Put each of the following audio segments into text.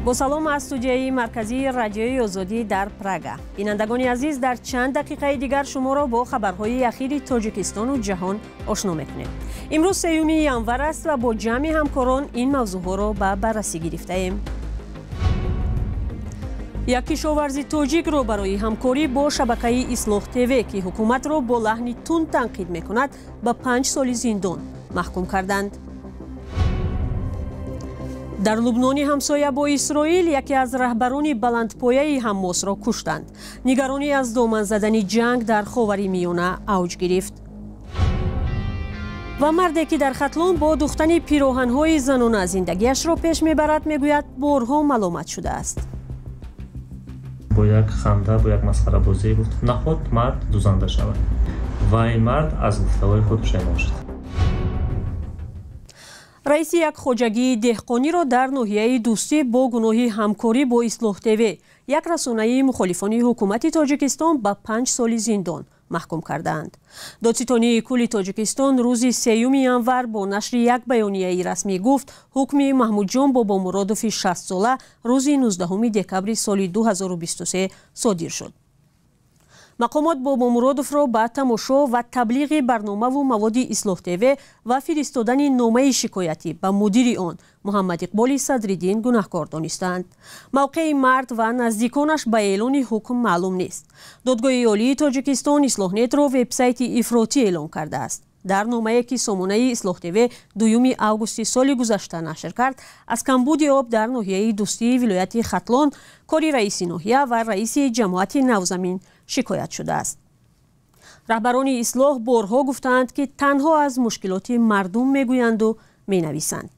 با سلام از استودیوی مرکزی رادیوی آزادی در پراگ. بینندگان عزیز، در چند دقیقه دیگر شما را با خبرهای اخیر تاجیکستان و جهان آشنا می‌کنیم. امروز 3 ژانویه است و با جمع همکاران این موضوعها را به بررسی گرفته‌ایم. یک کشاورزی تاجیک را برای همکاری با شبکه اصلاح تیوی که حکومت را با لحنی تند تنقید می‌کند به 5 سال زندان محکوم کردند. در لبنان همسایه با اسرائیل یکی از رهبران بلندپایه حماس را کشتند. نگرانی از دامن زدن جنگ در خاورمیانه اوج گرفت. و مردی که در ختلان با دوختن پیراهن‌های زنانه زندگیش را پیش میبرد میگوید بارها ملامت شده است. با یک خنده با یک مسخره بازی بود نخود مرد دوزنده شود و این مرد از گفته‌های خود پشیمان شد. رئیس یک خواجگی دهقانی را در ناحیه دوستی با گناه همکاری با اصلاح تیوی یک رسانه مخالفان حکومت تاجیکستان به 5 سال زندان محکوم کردند. دادستانی کل تاجیکستان روز 3 ژانویه با نشر یک بیانیه رسمی گفت حکم محمود جان بابامرادوف 60 ساله روز 19 دکبر سال 2023 صادر شد. مقامات بابامرادوف را با تماشا و تبلیغ برنامه و مواد اصلاح تیوی و فرستادن نامه شکایتی به مدیر آن محمد اقبال صدرالدین گناهکار دانستند. موقع مرد و نزدیکانش به اعلان حکم معلوم نیست. دادگاه عالی تاجیکستان اصلاح نت را وبسایت افراطی اعلام کرده است. در نامه‌ای که سامانه اصلاح تیوی 2 آگوست سال گذشته نشر کرد، از کمبود آب در ناحیه دوستی ولایت ختلان کاری رئیس ناحیه و رئیس جماعت نوزمین شکایت شده است. رهبران اصلاح بارها گفتند که تنها از مشکلات مردم میگویند و مینویسند.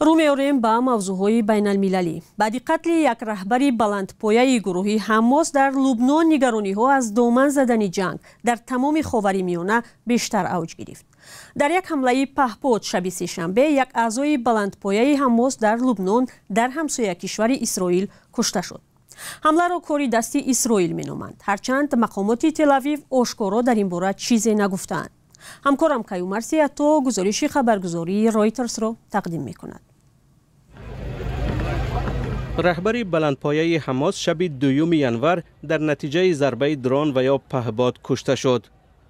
رو می‌آوریم به موضوعهای بین المللی. بعد قتل یک رهبر بلندپایه گروه حماس در لبنان نگرانی‌ها از دامن زدن جنگ در تمام خاورمیانه بیشتر اوج گرفت. در یک حمله پهپاد شب سه‌شنبه یک اعضای بلندپایه حماس در لبنان در همسایه کشور اسرائیل کشته شد. حمله را کاری دستی اسرائیل می‌نامند، هرچند مقامات تل‌آویو آشکارا در این باره چیزی نگفتند. همکارم کیومرسی اتو گزارش خبرگزاری رایترز را تقدیم می‌کند. رهبر بلندپایه حماس شب 2 ژانویه در نتیجه ضربه درون و یا پهپاد کشته شد.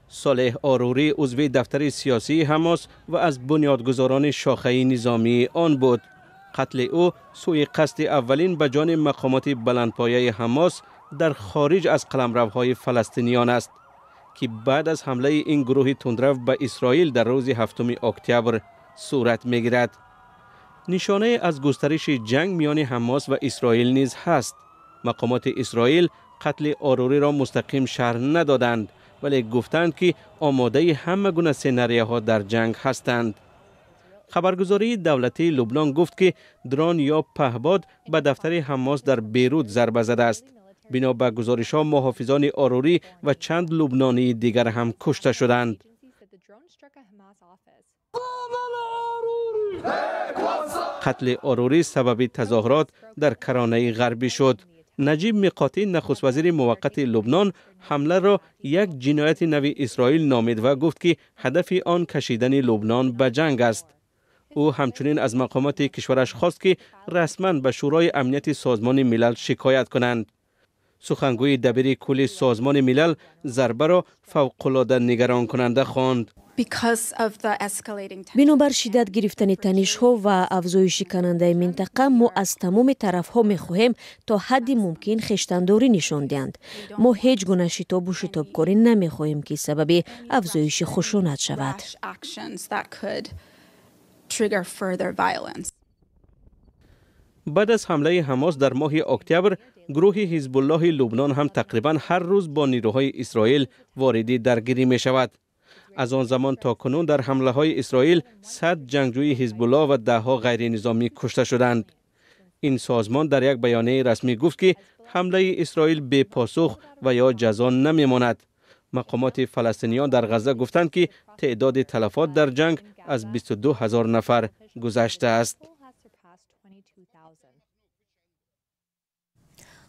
صالح آروری عضو دفتر سیاسی حماس و از بنیادگذاران شاخه نظامی آن بود. قتل او سوی قصد اولین به جان مقامات بلندپایه حماس در خارج از قلمروهای فلسطینیان است که بعد از حمله این گروه تندرو به اسرائیل در روز 7 اکتبر صورت می‌گیرد. نشانه از گسترش جنگ میان حماس و اسرائیل نیز هست. مقامات اسرائیل قتل آروری را مستقیم شرح ندادند، ولی گفتند که آماده همه گونه سناریوها در جنگ هستند. خبرگزاری دولتی لبنان گفت که درون یا پهپاد به دفتر حماس در بیروت ضربه زده است. بنا به گزارش‌ها محافظان آروری و چند لبنانی دیگر هم کشته شدند. قتل آروری سبب تظاهرات در کرانه غربی شد. نجیب میقاتی نخست وزیر موقت لبنان حمله را یک جنایت نو اسرائیل نامید و گفت که هدف آن کشیدن لبنان به جنگ است. او همچنین از مقامات کشورش خواست که رسما به شورای امنیت سازمان ملل شکایت کنند. سخنگوی دبیر کل سازمان ملل ضربه را فوق‌العاده نگران کننده خواند. بنابر شدت گرفتن تنش‌ها و افزایش کننده منطقه، ما از تمام طرف‌ها می‌خواهیم تا حد ممکن خویشتن‌داری نشان دهند. ما هیچ گونه شتاب و شتابکاری نمی‌خواهیم که سبب افزایش خشونت شود. بعد از حمله حماس در ماه اکتبر، گروه حزب الله لبنان هم تقریبا هر روز با نیروهای اسرائیل واردی درگیری می شود. از آن زمان تا کنون در حمله های اسرائیل 100 جنگجوی حزب الله و 10 غیر نظامی کشته شدند. این سازمان در یک بیانیه رسمی گفت که حمله اسرائیل بی پاسخ و یا جزا نمی ماند. مقامات فلسطینیان در غزه گفتند که تعداد تلفات در جنگ از 22,000 نفر گذشته است.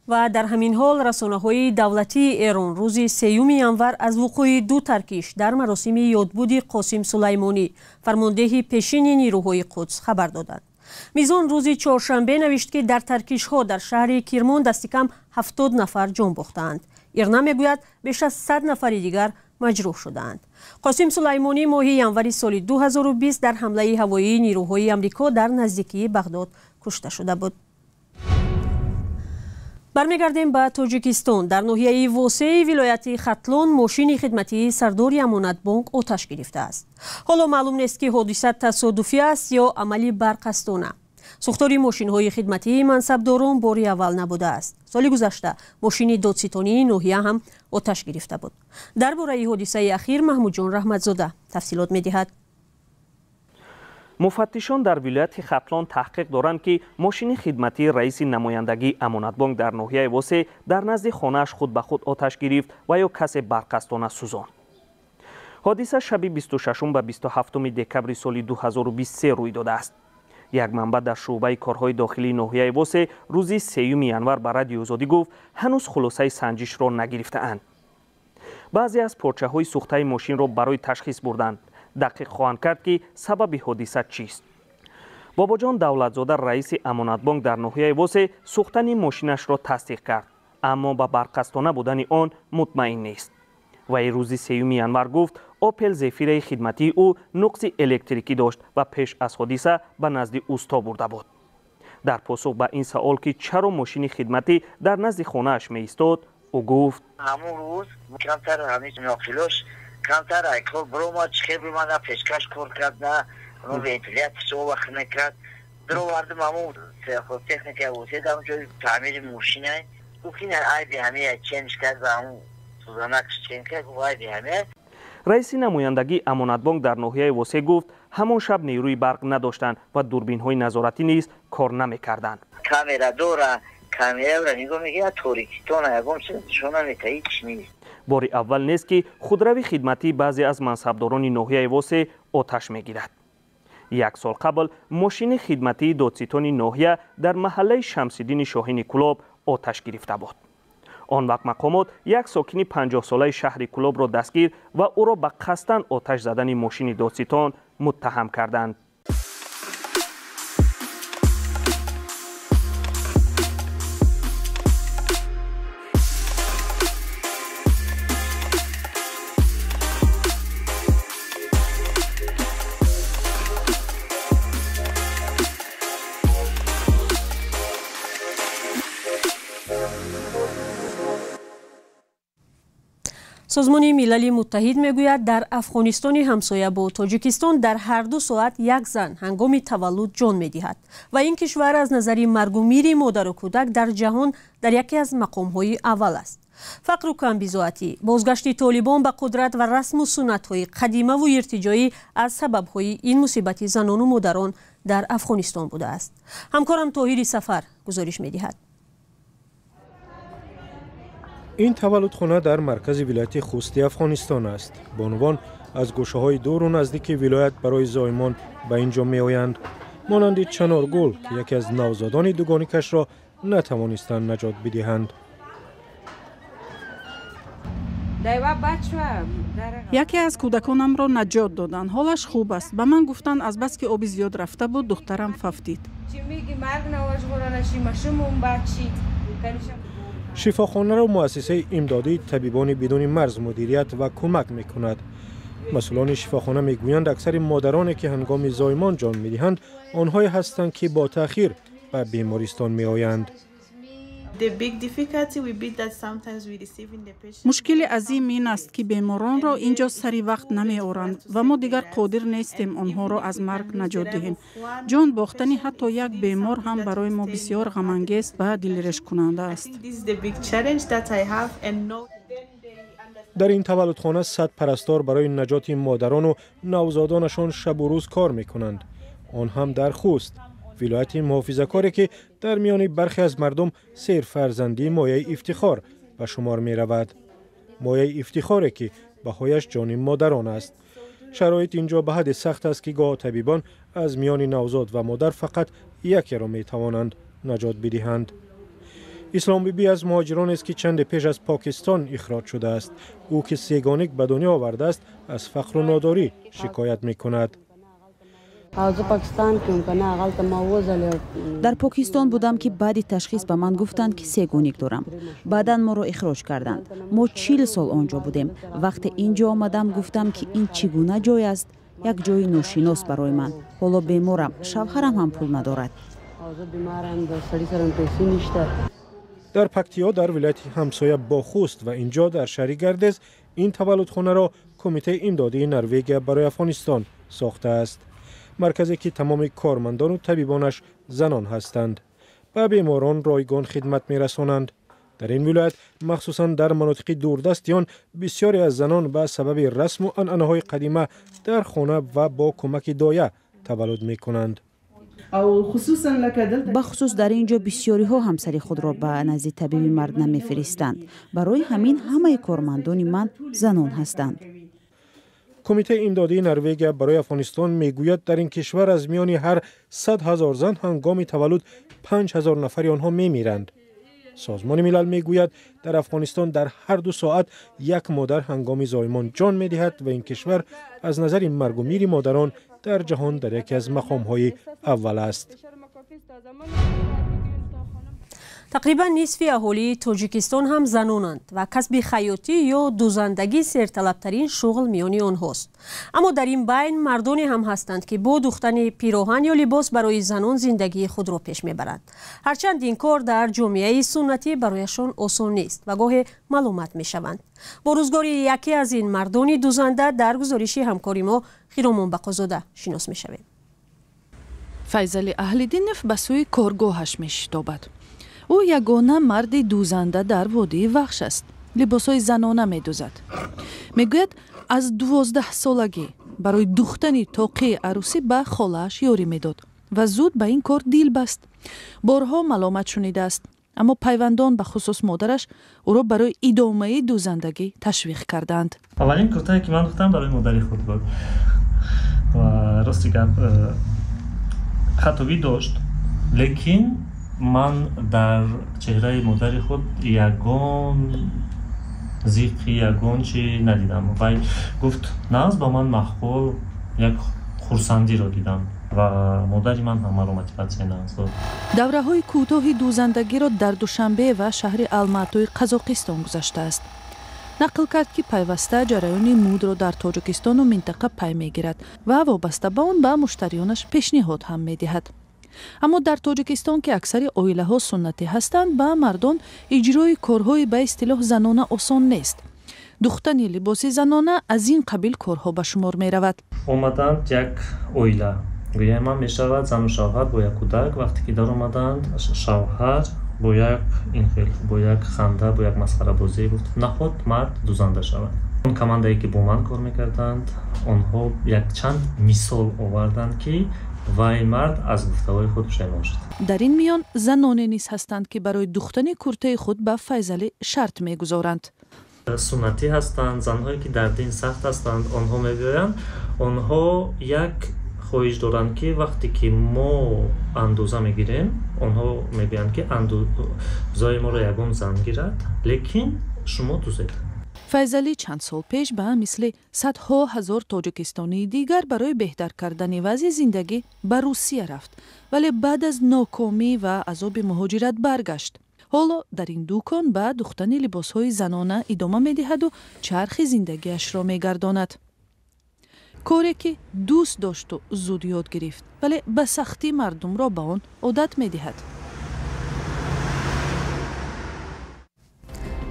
و در همین حال رسانه‌های دولتی ایران روز 3 ژانویه از وقوع 2 ترکش در مراسم یادبود قاسم سلیمانی فرمانده پیشین نیروهای قدس خبر دادند. میزان روز چهارشنبه نوشت که در ترکش‌ها در شهر کرمان دست کم 70 نفر جان باختند. ایرنا میگوید بیش از 100 نفر دیگر مجروح شدند. قاسم سلیمانی ماه ینوری سال 2020 در حمله هوایی نیروهای آمریکا در نزدیکی بغداد کشته شده بود. برمیگردیم به تاجیکستان. در ناحیه واسه ولایت ختلان ماشین خدمتی سرداری امانت بانک آتش گرفته است. حالا معلوم نیست که حادثه تصادفی است یا عملی برق است یا نه. سوختاری ماشین های خدمتی منصبداران باری اول نبوده است. سال گذشته ماشین دادستانی ناحیه هم آتش گرفته بود. درباره حادثه اخیر محمود جان رحمتزاده تفصیلات می‌دهد. مفتشان در ولایت ختلان تحقیق دارند که ماشین خدمتی رئیس نمایندگی امانت بانک در ناحیه واسه در نزد خانه‌اش خود به خود آتش گرفت و یا کس برقصدانه سوزاند. حادثه شب 26 و 27 دکبر سال 2023 روی داده است. یک منبع در شعبه کارهای داخلی ناحیه واسه روز 3 ینور به رادیو آزادی گفت هنوز خلاصه سنجش را نگرفته‌اند. بعضی از پارچه‌های سوخته ماشین را برای تشخیص بردند. دقیق خواهند کرد که سبب حادثه چیست. باباجان دولتزاده رئیس امانت بانک در ناحیه واسه سوختن ماشینش را تصدیق کرد، اما به برقصدانه بودن آن مطمئن نیست. وی روز 3 ینور گفت اوپل زفیر خدمتی او نقص الکتریکی داشت و پیش از حادثه به نزد اوستا برده بود. در پاسخ به این سوال که چرا ماشین خدمتی در نزد خانه‌اش می ایستاد، او گفت همون روز کمتر همین ناخیلوش کمتر ایکل بروما چخیر بمانه پیشکش کرد نه اون وینتیلیت سو وقت نکرد درو واردم همون تکنیک اوسی دام جوی تعمیر ماشینه اوکین ای بی همه چنج کرد و اون سوزانکش چنج کرد و ای بی همه. رئیس نمایندگی امانت بانک در ناحیه واسه گفت همان شب نیروی برق نداشتند و دوربین‌های نظارتی نیز کار نمی‌کردند. کامera داره کامera را نگاه میگه توریکی تو نگم شما میتایی چی نیست. باری اول نیست که خودروی خدمتی بعضی از منصبداران ناحیه واسه آتش میگیرد. 1 سال قبل ماشین خدمتی دادستان ناحیه در محله شمس‌الدین شاهین کلاب آتش گرفته بود. آن وقت مقامات یک ساکن 50 ساله شهر کلاب را دستگیر و او را به قصداً آتش زدن ماشین دادستان متهم کردند. سازمان ملل متحد میگوید در افغانستان همسایه با تاجیکستان در هر 2 ساعت یک زن هنگام تولد جان می‌دهد و این کشور از نظر مرگ و میر مادر و کودک در جهان در یکی از مقام‌های اول است. فقر و کمبزاعتی، بازگشت طالبان به قدرت و رسم و سنت‌های قدیمه و ارتجاعی از سبب‌های این مصیبت زنان و مادران در افغانستان بوده است. همکارم طاهر سفر گزارش می‌دهد. این تولدخانه در مرکز ولایت خوستی افغانستان است. بانوان از گوشه‌های دور و نزدیک ولایت برای زایمان به اینجا می‌آیند. مانند چنارگل که یکی از نوزادان دوگانی‌کش را نتوانستند نجات بدهند. یکی از کودکانم را نجات دادند. حالش خوب است. به من گفتند از بس که آب زیاد رفته بود دخترم ففتید. شفاخانه را مؤسسه امدادی طبیبان بدون مرز مدیریت و کمک می‌کند. مسئولان شفاخانه می‌گویند اکثر مادرانی که هنگام زایمان جان می‌دهند آنهایی هستند که با تأخیر به بیمارستان می‌آیند. مشکل عظیم این است که بیماران را اینجا سری وقت نمی آورند و ما دیگر قادر نیستیم آنها را از مرگ نجات دهیم. جان باختن حتی یک بیمار هم برای ما بسیار غم انگیز و دلرش کننده است. در این تولدخانه 100 پرستار برای نجات مادران و نوزادانشان شب و روز کار می‌کنند. آن هم در خوست، ولایت محافظه‌کاری که در میان برخی از مردم سیر فرزندی مایه افتخار به شمار می رود. مایه افتخاری که بهایش جان مادران است. شرایط اینجا به حد سخت است که گاه طبیبان از میان نوزاد و مادر فقط یکی را می توانند نجات بدهند. اسلام بیبی از مهاجران است که چند پیش از پاکستان اخراج شده است. او که سیگانک به دنیا آورده است از فقر و ناداری شکایت می کند. дар покистон будам ки баъди ташхис ба ман гуфтанд ки сегоник дорам. баъдан моро ихроҷ карданд. мо 40 сол онҷо будем. вақте инҷо омадам гуфтам ки ин чӣ гуна ҷой аст? як ҷои ношинос барои ман. ҳоло беморам, шавҳарам ҳам пул надорад. дар пактиё дар вилояти ҳамсоя бо хуст ва инҷо дар шаҳри гардез ин таваллудхонаро кумитаи имдодии Норвегия барои Афғонистон сохтааст. марказе ки тамоми кормандону табибонаш занон ҳастанд. ба беморон ройгон хидмат мерасонанд. дар ин вилоят махсусан дар манотиқи дурдастиён бисёре аз занон ба сабаби расму анъанаҳои қадима дар хона ва бо кӯмаки доя таваллуд мекунанд. бахусус дар ин ҷо бисёриҳо ҳамсари худро ба назди табиби мард намефиристанд. барои ҳамин ҳамаи кормандони ман занон ҳастанд. кумитаи имдодии Норвегия барои Афғонистон мегӯяд дар ин кишвар аз миёни ҳар 100 000 зан ҳангоми таваллуд 5 000 нафари онҳо мемиранд. созмони милал мегӯяд дар Афғонистон дар ҳар 2 соат як модар ҳангоми зоимон ҷон медиҳад ва ин кишвар аз назари маргу мири модарон дар ҷаҳон дар яке аз мақомҳои аввал аст. тақрибан нисфи аҳолии тоҷикистон ҳам занонанд ва касби хаётӣ ё дузандагӣ серталабтарин шуғл миёни онҳост. аммо дар ин байн мардоне ҳам ҳастанд ки бо духтани пироҳан ё либос барои занон зиндагии худро пеш мебаранд. ҳарчанд ин кор дар ҷомеаи суннатӣ барояшон осон нест ва гоҳе маломат мешаванд. бо рӯзгори яке аз ин мардони дузанда дар гузориши ҳамкори мо Хиромон Бақозода шинос мешавем. Файзали Аҳлиддинов ба сӯи коргоҳаш мешитобад. ӯ ягона марди дузанда дар водии Вахш аст. либосҳои занона медузад. мегӯяд аз 12 солагӣ барои духтани тоқии арӯсӣ ба холааш ёрӣ медод ва зуд ба ин кор дил баст. борҳо маломат шунидааст, аммо пайвандон ба хусус модараш ӯро барои идомаи дузандагӣ ташвиқ карданд. аввалин куртае ки ман духтам барои модари худ буд ва рости гап хатобӣ дошт, лекин ман дар чеҳраи модари худ ягон зиқи, ягон чӣ надидам. вай гуфт нағз ба ман маъқул як хурсандиро дидам ва модари ман ҳам маломати қатъие нағз дод. давраҳои кӯтоҳи дузандагиро дар Душанбе ва шаҳри Алматои Қазоқистон гузаштааст. нақл кард ки пайваста ҷараёни мудро дар Тоҷикистону минтақа пай мегирад ва вобаста ба он ба муштариёнаш пешниҳод ҳам медиҳад. аммо дар Тоҷикистон ки аксари оилаҳо суннатӣ ҳастанд, ба мардон иҷрои корҳои ба истилоҳ занона осон нест. духтани либоси занона аз ин қабил корҳо ба шумор меравад. омаданд як оила, гӯя ман мешавад зану шавҳар бо як кӯдак, вақте ки дар омаданд шавҳар бо як инхел, бо як ханда, бо як масхарабозӣ гуфт нахот мард дузанда шавад. он командае ки бо ман кор мекарданд, онҳо якчанд мисол оварданд ки вай мард аз гуфтаҳои худ пушаймон шуд. дар ин миён заноне низ ҳастанд ки барои духтани куртаи худ ба Файзалӣ шарт мегузоранд. суннатӣ ҳастанд, занҳое ки дар дин сахт ҳастанд, онҳо мегӯянд, онҳо як хоҳиш доранд ки вақте ки мо андоза мегирем, онҳо мегӯянд ки андозаи моро ягон зан гирад, лекин шумо дузед. Файзалӣ чанд сол пеш ба мисли садҳо ҳазор тоҷикистонии дигар барои беҳтар кардани вазъи зиндагӣ ба Русия рафт, вале баъд аз нокомӣ ва азоби муҳоҷират баргашт. ҳоло дар ин дӯкон ба духтани либосҳои занона идома медиҳаду чархи зиндагиашро мегардонад. коре ки дӯст дошту зуд ёд гирифт, вале ба сахтӣ мардумро ба он одат медиҳад.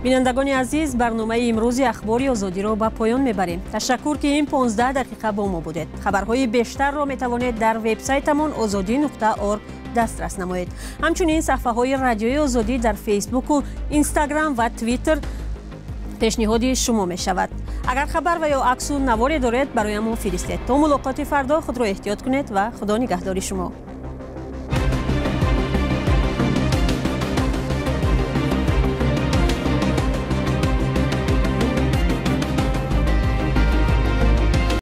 бинандагони азиз, барномаи имрӯзи ахбори озодиро ба поён мебарем. ташаккур ки ин 15 дақиқа бо мо будед. хабарҳои бештарро метавонед дар вебсайтамон ozodi.org дастрас намоед. ҳамчунин саҳифаҳои радиои озодӣ дар фейсбуку, инстаграм ва твиттер пешниҳоди шумо мешавад. агар хабар ва ё аксу наворе доред, бароямон фиристед. то мулоқоти фардо худро эҳтиёт кунед ва худо нигаҳдори шумо.